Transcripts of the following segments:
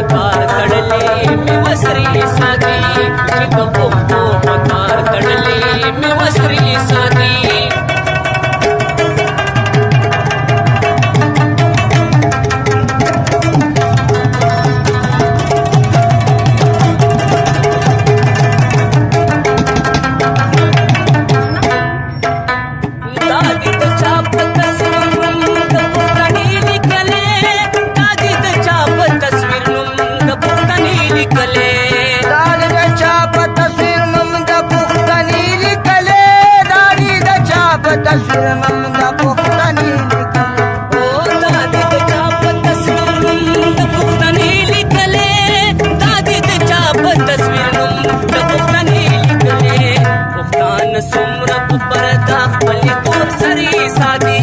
پکار تړلې مې وسرې ساتي چې د پښتو پکار تړلې مې وسرې ساتي تصویر مم د پښتنې لیکلې او دا دې د چا په تصویر نوم د پښتنې لیکلې دا دې د چا په تصویر نوم د پښتنې لیکلې پښتانه څومره په پرده خپلې تور سرې ساتي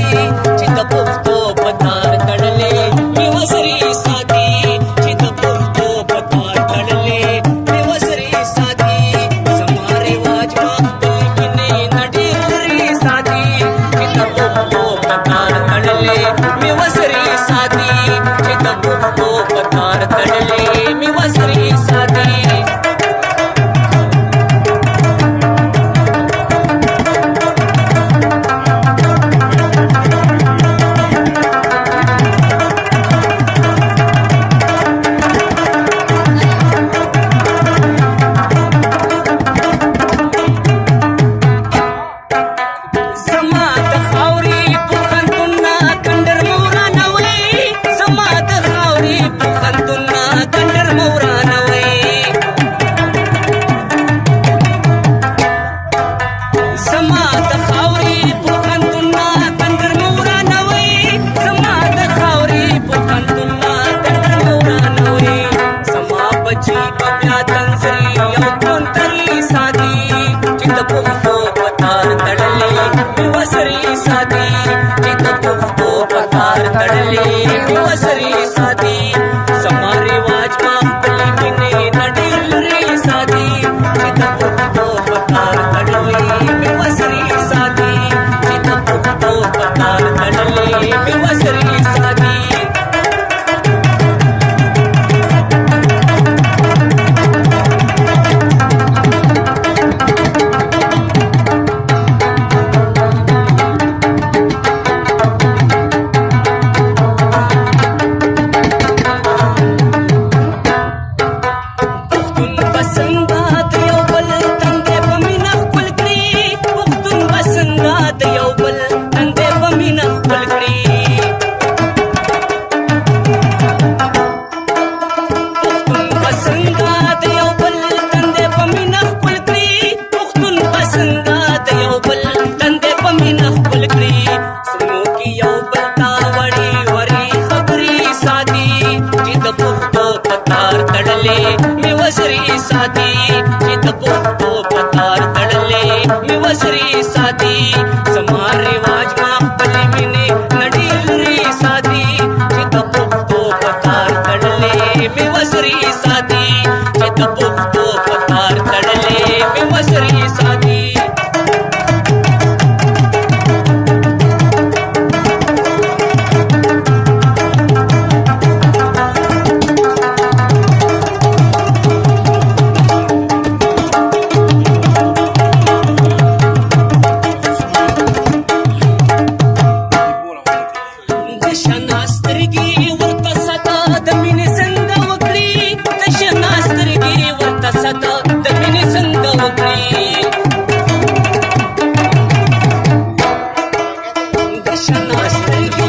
چې د پښتو په تار تړلې مې وسرې ساتي چې د پښتو په تار تړلې مې وسرې ساتي زما رواج ما خپل کینې نه ډېر لرې ساتي مې وسرې ساتي چې د پښتو په تار تړلې مې وسرې ساتي شناسترګې